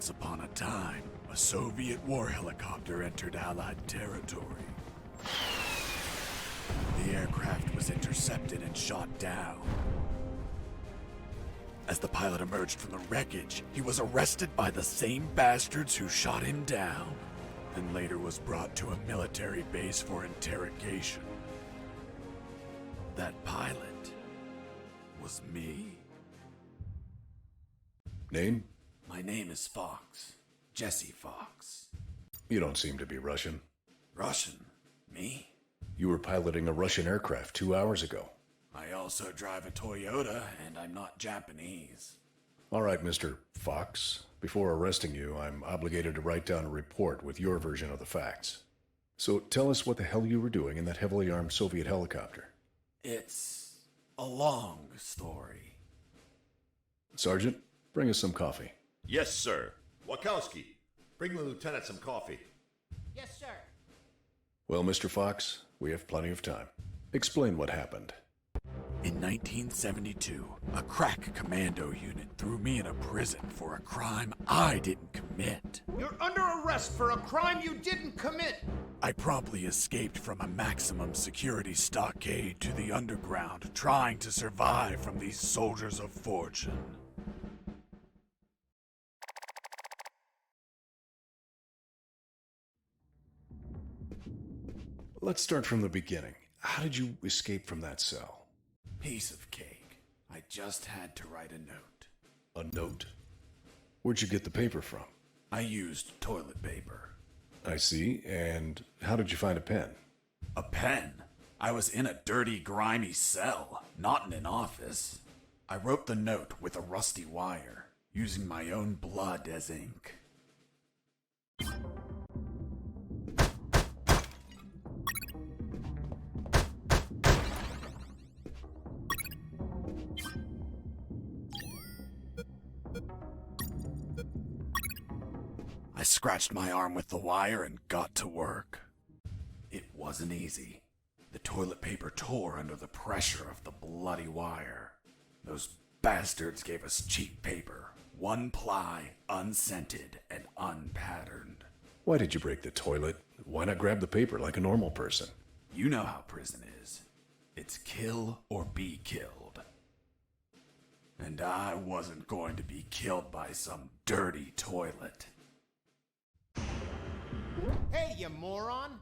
Once upon a time, a Soviet war helicopter entered Allied territory. The aircraft was intercepted and shot down. As the pilot emerged from the wreckage, he was arrested by the same bastards who shot him down, and later was brought to a military base for interrogation. That pilot was me. Name? My name is Fox. Jesse Fox. You don't seem to be Russian. Russian? Me? You were piloting a Russian aircraft 2 hours ago. I also drive a Toyota, and I'm not Japanese. All right, Mr. Fox. Before arresting you, I'm obligated to write down a report with your version of the facts. So tell us what the hell you were doing in that heavily armed Soviet helicopter. It's a long story. Sergeant, bring us some coffee. Yes, sir. Wachowski, bring the lieutenant some coffee. Yes, sir. Well, Mr. Fox, we have plenty of time. Explain what happened. In 1972, a crack commando unit threw me in a prison for a crime I didn't commit. You're under arrest for a crime you didn't commit. I promptly escaped from a maximum security stockade to the underground, trying to survive from these soldiers of fortune. Let's start from the beginning. How did you escape from that cell? Piece of cake. I just had to write a note. A note? Where'd you get the paper from? I used toilet paper. I see. And how did you find a pen? A pen? I was in a dirty, grimy cell, not in an office. I wrote the note with a rusty wire, using my own blood as ink. I scratched my arm with the wire and got to work. It wasn't easy. The toilet paper tore under the pressure of the bloody wire. Those bastards gave us cheap paper, one ply, unscented, and unpatterned. Why did you break the toilet? Why not grab the paper like a normal person? You know how prison is. It's kill or be killed. And I wasn't going to be killed by some dirty toilet. Hey, you moron!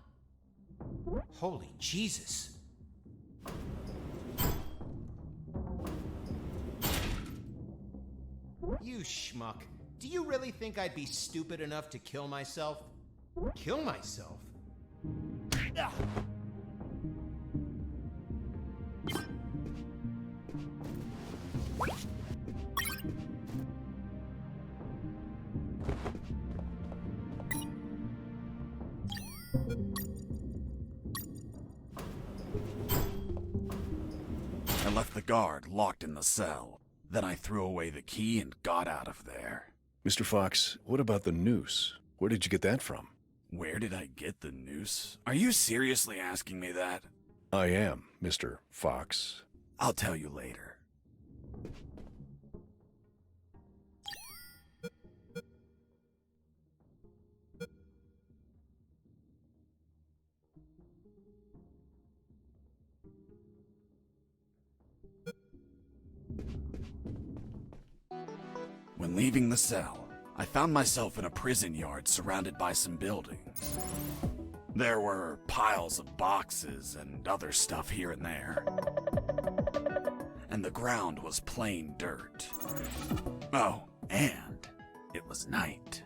Holy Jesus. You schmuck. Do you really think I'd be stupid enough to kill myself? Kill myself? Ah. I left the guard locked in the cell. Then I threw away the key and got out of there. Mr. Fox, what about the noose? Where did you get that from? Where did I get the noose? Are you seriously asking me that? I am, Mr. Fox. I'll tell you later. When leaving the cell, I found myself in a prison yard surrounded by some buildings. There were piles of boxes and other stuff here and there. And the ground was plain dirt. Oh, and it was night.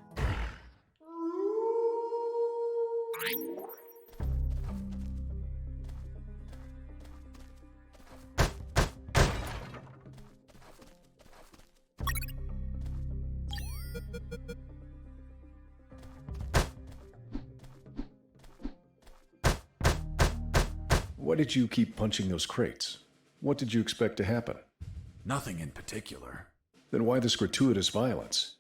Why did you keep punching those crates? What did you expect to happen? Nothing in particular. Then why this gratuitous violence?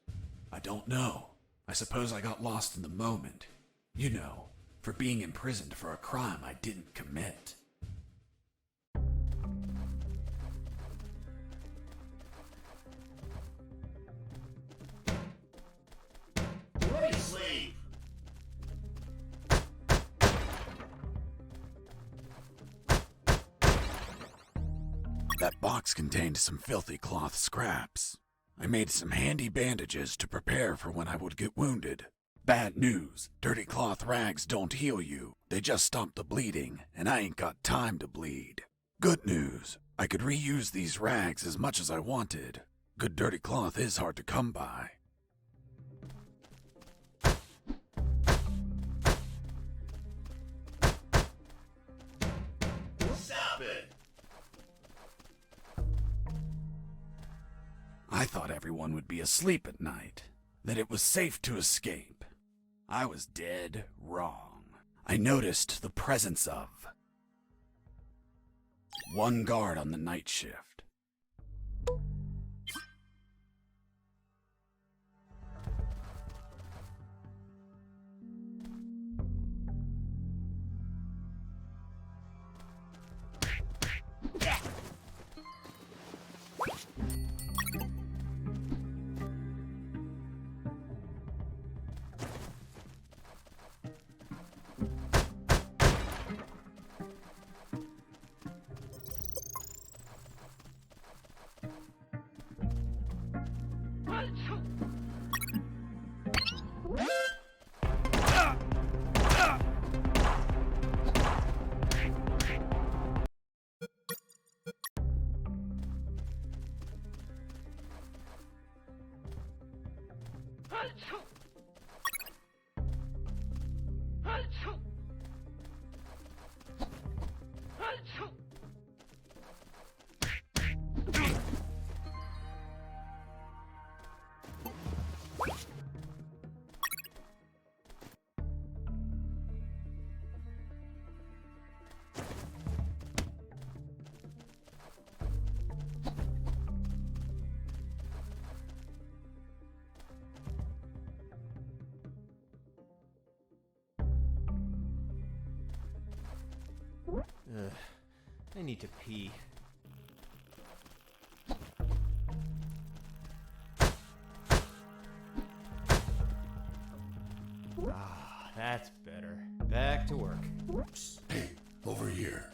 I don't know. I suppose I got lost in the moment. You know, for being imprisoned for a crime I didn't commit. That box contained some filthy cloth scraps. I made some handy bandages to prepare for when I would get wounded. Bad news, dirty cloth rags don't heal you. They just stop the bleeding, and I ain't got time to bleed. Good news, I could reuse these rags as much as I wanted. Good dirty cloth is hard to come by. Stop it! I thought everyone would be asleep at night, that it was safe to escape. I was dead wrong. I noticed the presence of one guard on the night shift. I need to pee. Ah, that's better. Back to work. Hey, over here.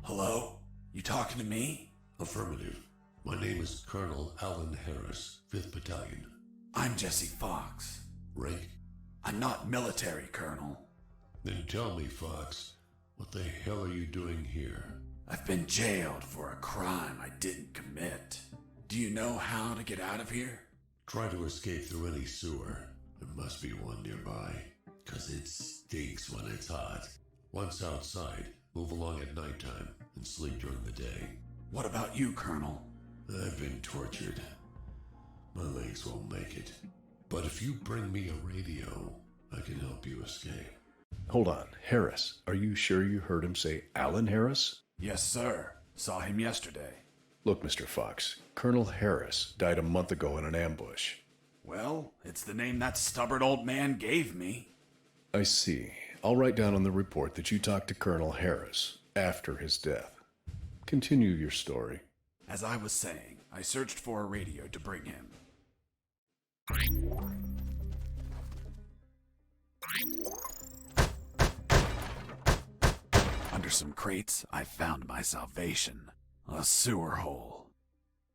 Hello? You talking to me? Affirmative. My name is Colonel Alan Harris, 5th Battalion. I'm Jesse Fox. Rank? I'm not military, Colonel. Then tell me, Fox, what the hell are you doing here? I've been jailed for a crime I didn't commit. Do you know how to get out of here? Try to escape through any sewer. There must be one nearby, 'cause it stinks when it's hot. Once outside, move along at nighttime and sleep during the day. What about you, Colonel? I've been tortured. My legs won't make it. But if you bring me a radio, I can help you escape. Hold on, Harris. Are you sure you heard him say Alan Harris? Yes, sir. Saw him yesterday. Look, Mr. Fox, Colonel Harris died a month ago in an ambush. Well, it's the name that stubborn old man gave me. I see. I'll write down on the report that you talked to Colonel Harris after his death. Continue your story. As I was saying, I searched for a radio to bring him. Under some crates, I found my salvation. A sewer hole.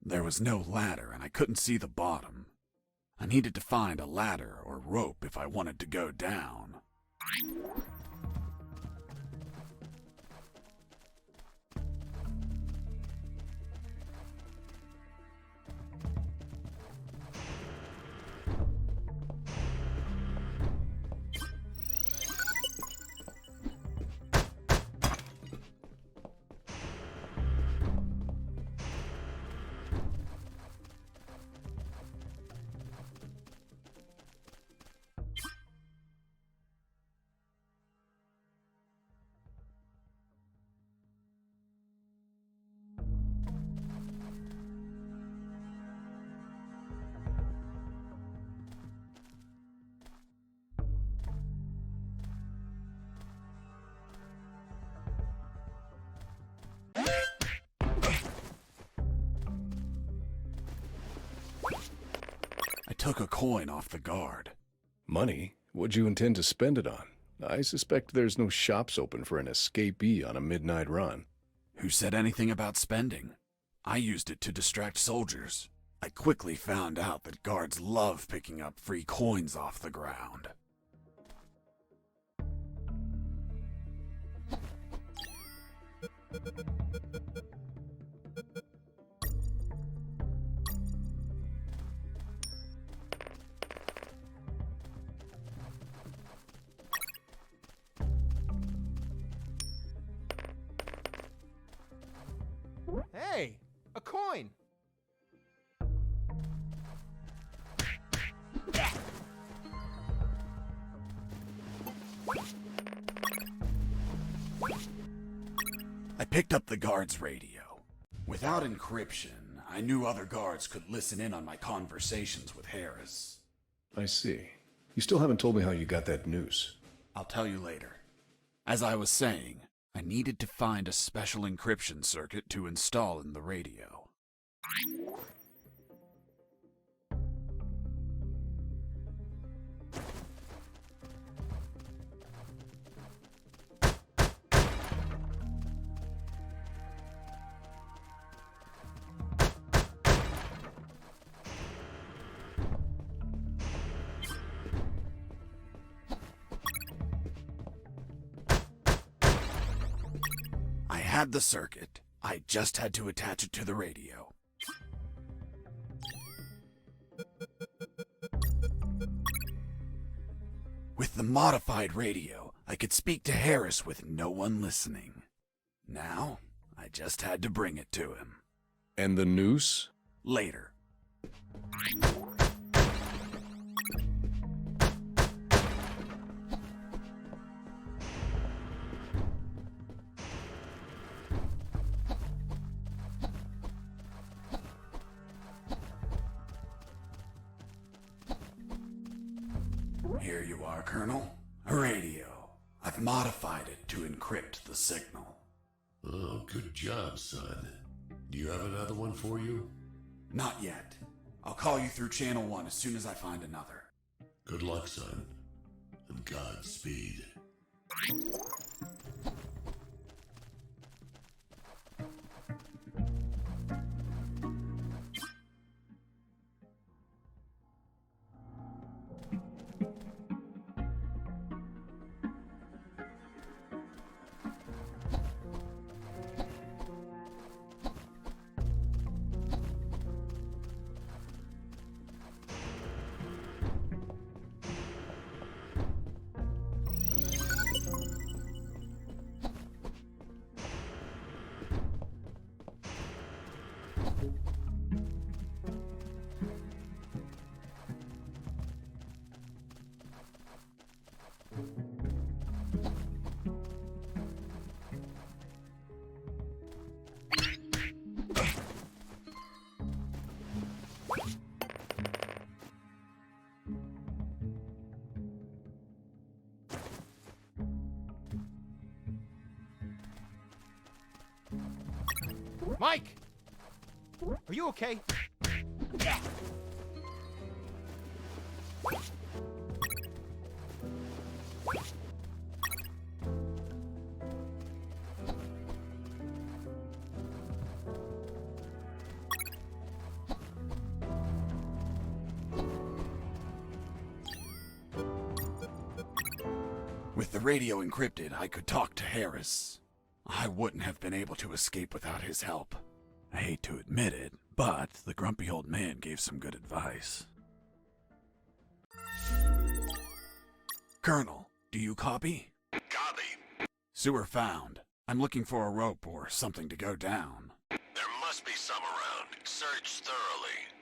There was no ladder and I couldn't see the bottom. I needed to find a ladder or rope if I wanted to go down. I took a coin off the guard. Money? What'd you intend to spend it on? I suspect there's no shops open for an escapee on a midnight run. Who said anything about spending? I used it to distract soldiers. I quickly found out that guards love picking up free coins off the ground. Hey, a coin! I picked up the guard's radio. Without encryption, I knew other guards could listen in on my conversations with Harris. I see. You still haven't told me how you got that noose. I'll tell you later. As I was saying, I needed to find a special encryption circuit to install in the radio. I had the circuit. I just had to attach it to the radio. With the modified radio, I could speak to Harris with no one listening. Now, I just had to bring it to him. And the noose? Later. Here you are, Colonel. A radio. I've modified it to encrypt the signal. Oh, good job, son. Do you have another one for you? Not yet. I'll call you through Channel 1 as soon as I find another. Good luck, son. And Godspeed. Mike! Are you okay? With the radio encrypted, I could talk to Harris. I wouldn't have been able to escape without his help. I hate to admit it, but the grumpy old man gave some good advice. Colonel, do you copy? Copy. Sewer found. I'm looking for a rope or something to go down. There must be some around. Search thoroughly.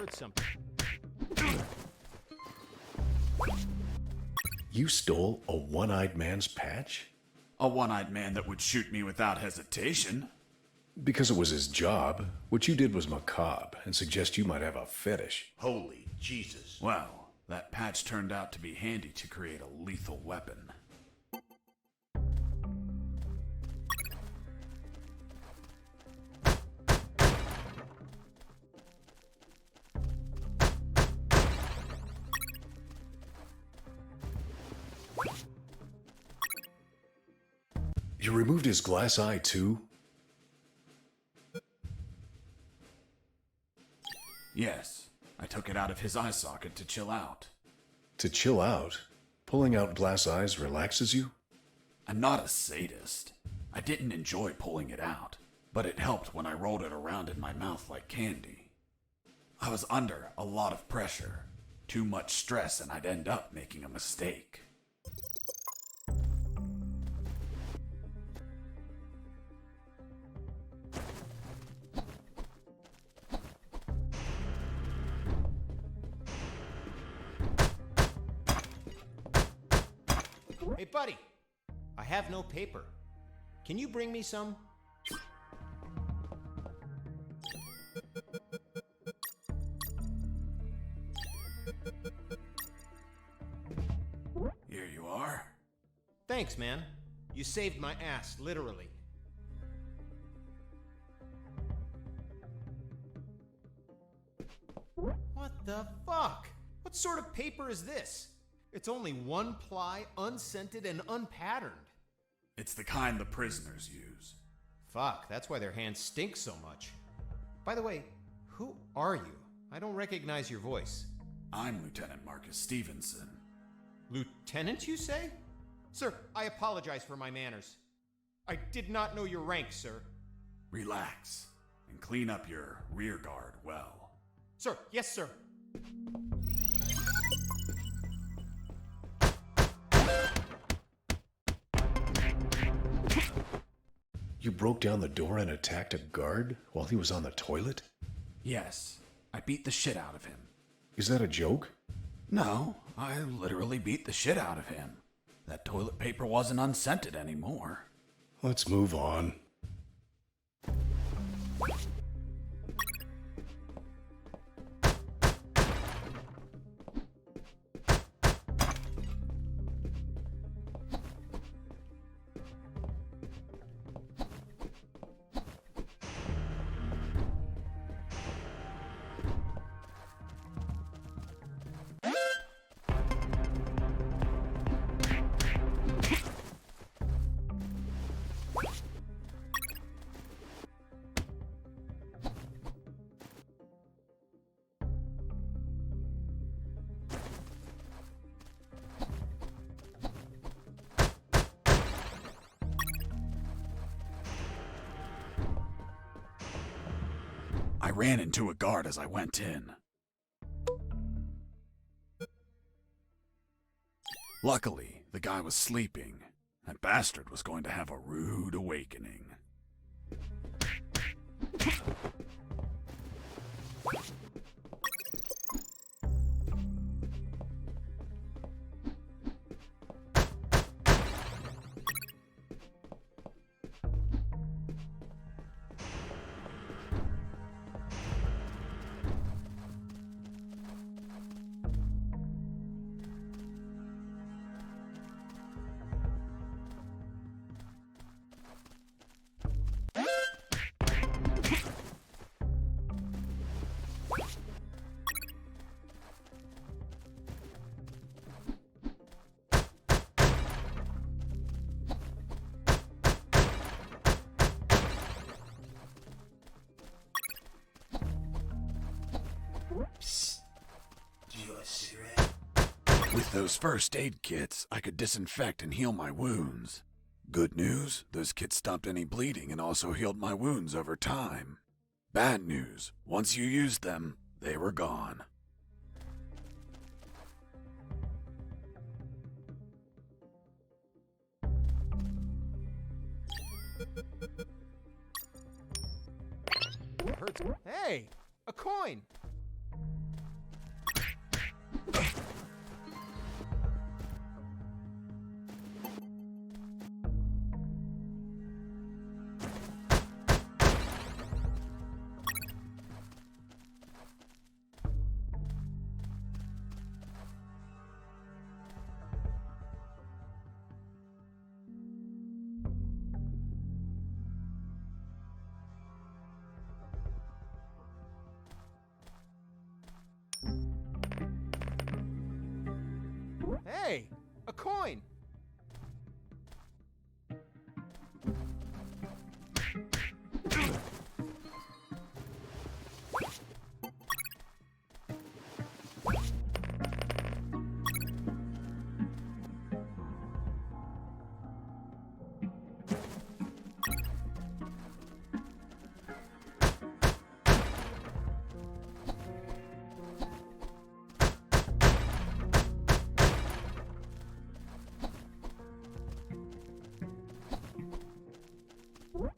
hurt something. You stole a one-eyed man's patch? A one-eyed man that would shoot me without hesitation. Because it was his job. What you did was macabre and suggest you might have a fetish. Holy Jesus. Well, that patch turned out to be handy to create a lethal weapon. You removed his glass eye too? Yes, I took it out of his eye socket to chill out. To chill out? Pulling out glass eyes relaxes you? I'm not a sadist. I didn't enjoy pulling it out, but it helped when I rolled it around in my mouth like candy. I was under a lot of pressure, too much stress, and I'd end up making a mistake. Hey, buddy, I have no paper. Can you bring me some? Here you are. Thanks, man. You saved my ass, literally. What the fuck? What sort of paper is this? It's only one ply, unscented, and unpatterned. It's the kind the prisoners use. Fuck, that's why their hands stink so much. By the way, who are you? I don't recognize your voice. I'm Lieutenant Marcus Stevenson. Lieutenant, you say? Sir, I apologize for my manners. I did not know your rank, sir. Relax and clean up your rear guard well. Sir, yes, sir. You broke down the door and attacked a guard while he was on the toilet? Yes, I beat the shit out of him. Is that a joke? No, I literally beat the shit out of him. That toilet paper wasn't unscented anymore. Let's move on. I ran into a guard as I went in. Luckily, the guy was sleeping. That bastard was going to have a rude awakening. With those first aid kits, I could disinfect and heal my wounds. Good news, those kits stopped any bleeding and also healed my wounds over time. Bad news, once you used them, they were gone. It hurts. Hey, a coin! Hey, a coin!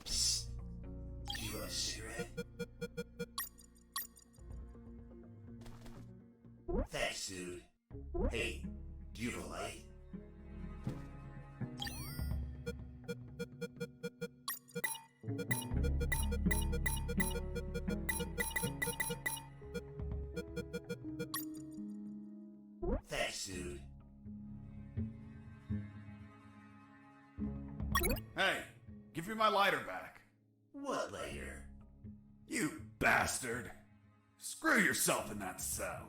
Psst. You want a cigarette? Thanks, dude. Hey, do you have a light? Thanks, dude. Hey, give me my lighter back. What lighter? You bastard. Screw yourself in that cell.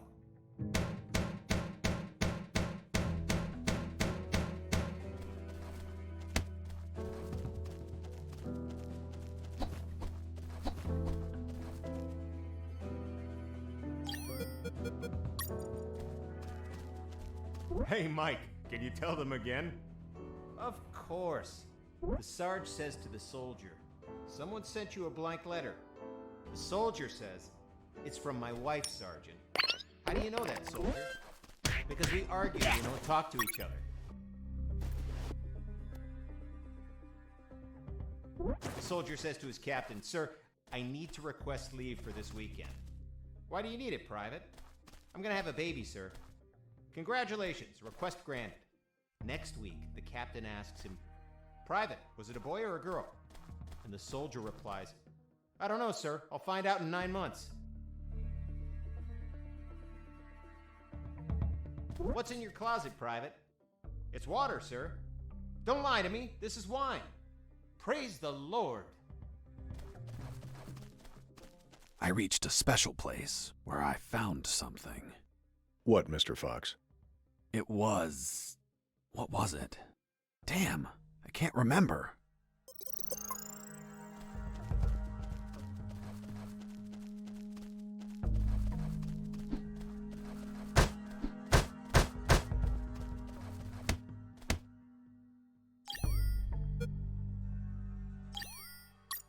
Hey, Mike, can you tell them again? Of course. The Sarge says to the soldier, someone sent you a blank letter. The soldier says, it's from my wife, Sergeant. How do you know that, soldier? Because we argue and we don't talk to each other. The soldier says to his captain, sir, I need to request leave for this weekend. Why do you need it, Private? I'm gonna have a baby, sir. Congratulations, request granted. Next week, the captain asks him, Private, was it a boy or a girl? And the soldier replies, I don't know, sir. I'll find out in 9 months. What's in your closet, Private? It's water, sir. Don't lie to me. This is wine. Praise the Lord. I reached a special place where I found something. What, Mr. Fox? It was... what was it? Damn, I can't remember.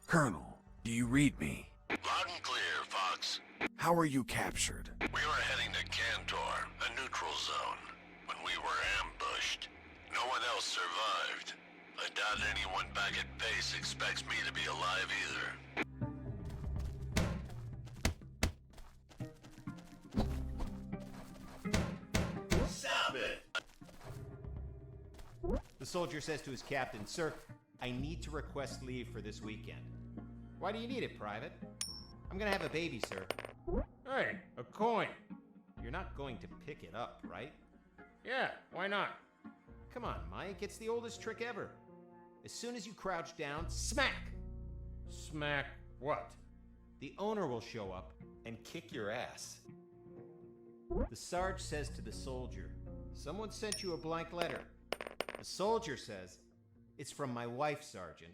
Colonel, do you read me? Loud and clear, Fox. How were you captured? We were heading to Cantor, a neutral zone, when we were ambushed. No one else survived. I doubt anyone back at base expects me to be alive either. Stop it! The soldier says to his captain, sir, I need to request leave for this weekend. Why do you need it, Private? I'm gonna have a baby, sir. Hey, a coin. You're not going to pick it up, right? Yeah, why not? Come on, Mike, it's the oldest trick ever. As soon as you crouch down, smack! Smack what? The owner will show up and kick your ass. The Sarge says to the soldier, someone sent you a blank letter. The soldier says, it's from my wife, Sergeant.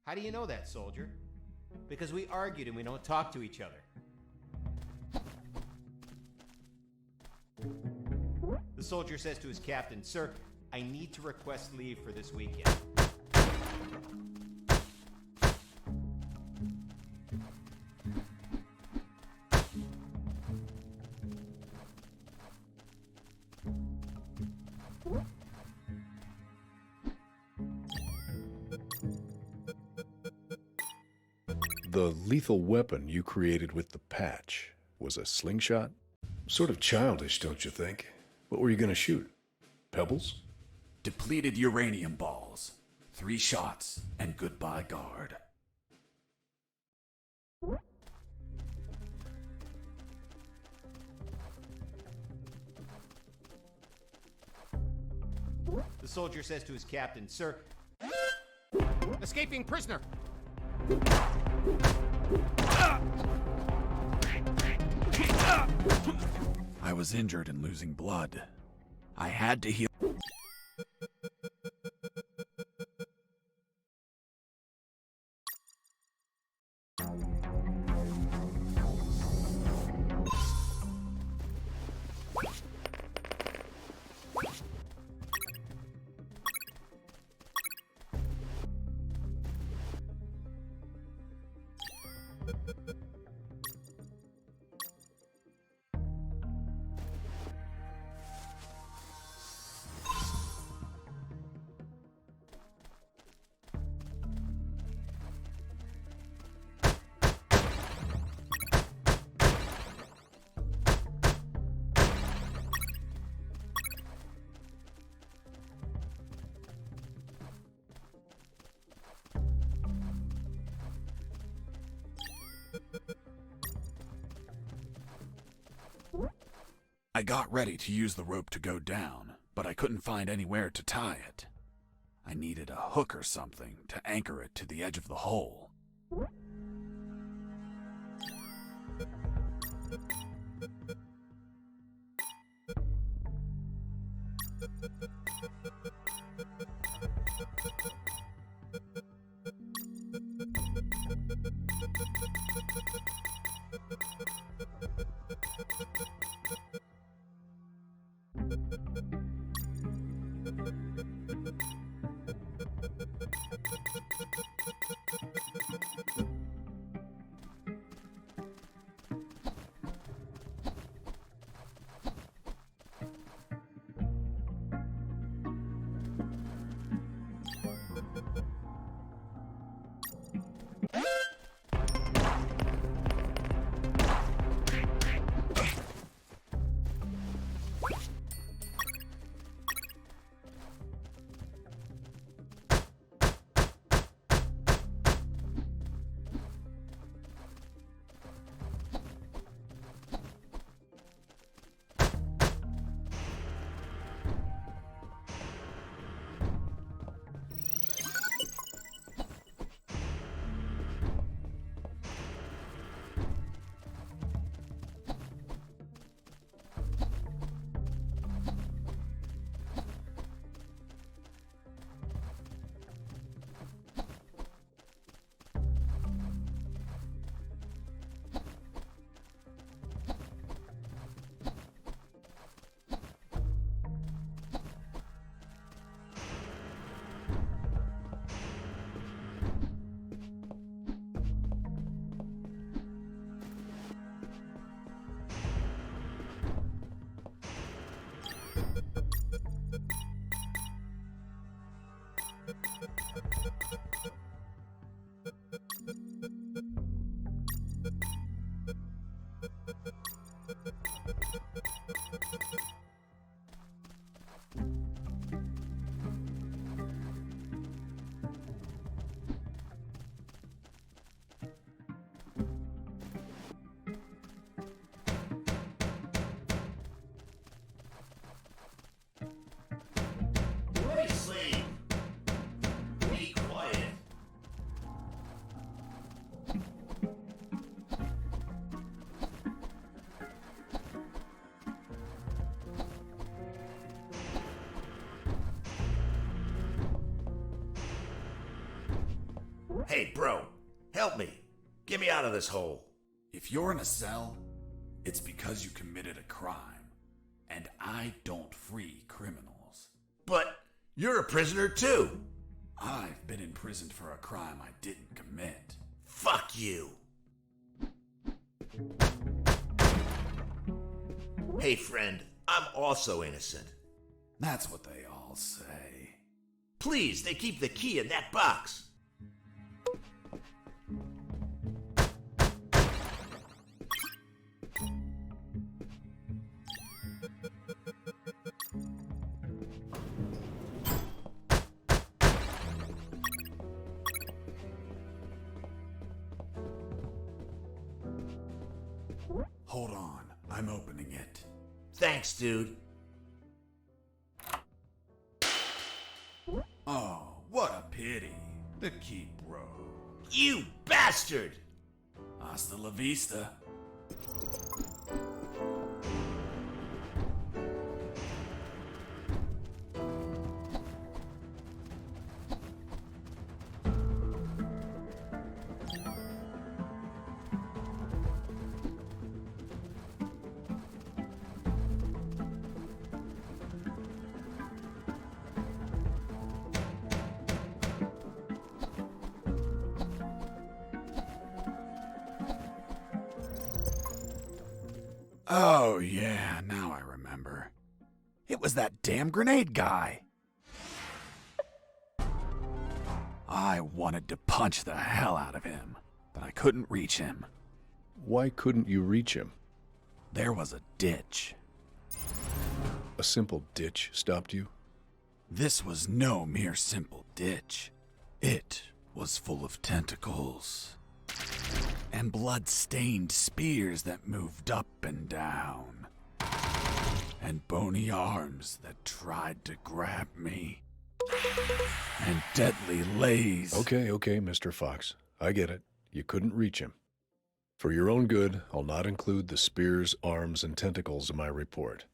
How do you know that, soldier? Because we argued and we don't talk to each other. The soldier says to his captain, sir, I need to request leave for this weekend. The lethal weapon you created with the patch was a slingshot? Sort of childish, don't you think? What were you going to shoot? Pebbles? Depleted uranium balls. 3 shots, and goodbye, guard. The soldier says to his captain, sir, escaping prisoner! I was injured and losing blood. I had to heal. I got ready to use the rope to go down, but I couldn't find anywhere to tie it. I needed a hook or something to anchor it to the edge of the hole. Boy, slave! Be quiet. Hey, bro, help me. Get me out of this hole. If you're in a cell, it's because you committed a crime. And I don't free criminals. But you're a prisoner too. I've been imprisoned for a crime I didn't commit. Fuck you. Hey, friend, I'm also innocent. That's what they all say. Please, they keep the key in that box. Hold on, I'm opening it. Thanks, dude. Oh, what a pity. The key broke. You bastard! Hasta la vista. Oh, yeah, now I remember. It was that damn grenade guy. I wanted to punch the hell out of him, but I couldn't reach him. Why couldn't you reach him? There was a ditch. A simple ditch stopped you? This was no mere simple ditch. It was full of tentacles and blood-stained spears that moved up and down, and bony arms that tried to grab me, and deadly lays. Okay, Mr. Fox. I get it. You couldn't reach him. For your own good, I'll not include the spears, arms, and tentacles in my report.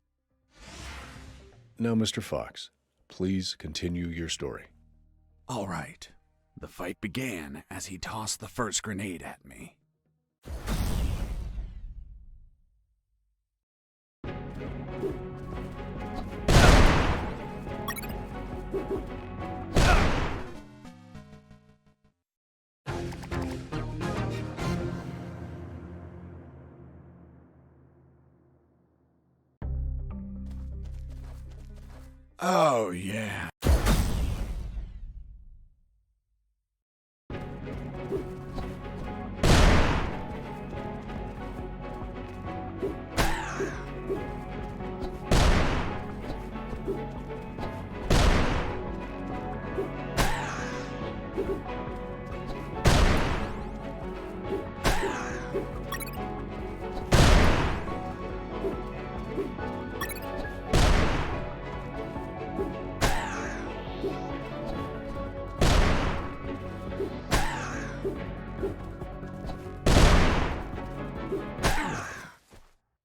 Now, Mr. Fox, please continue your story. All right. The fight began as he tossed the first grenade at me. Oh, yeah.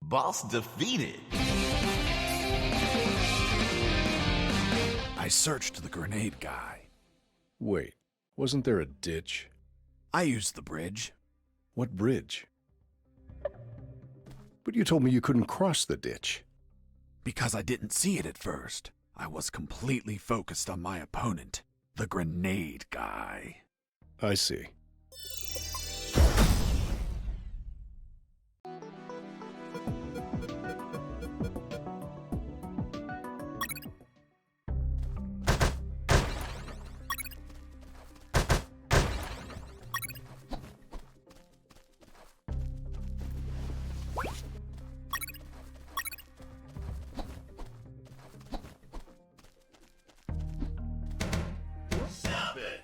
Boss defeated. I searched the grenade guy. Wait, wasn't there a ditch? I used the bridge. What bridge? But you told me you couldn't cross the ditch. Because I didn't see it at first. I was completely focused on my opponent, the grenade guy. I see. Stop it.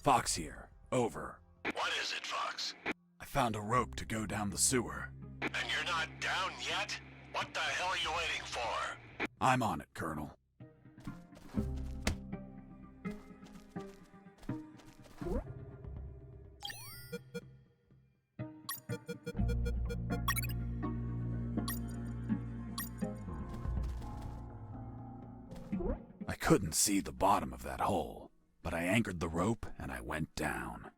Fox here. Over. What is it, Fox? I found a rope to go down the sewer. And you're not down yet? What the hell are you waiting for? I'm on it, Colonel. I couldn't see the bottom of that hole, but I anchored the rope and I went down.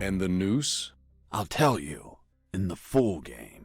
And the noose? I'll tell you in the full game.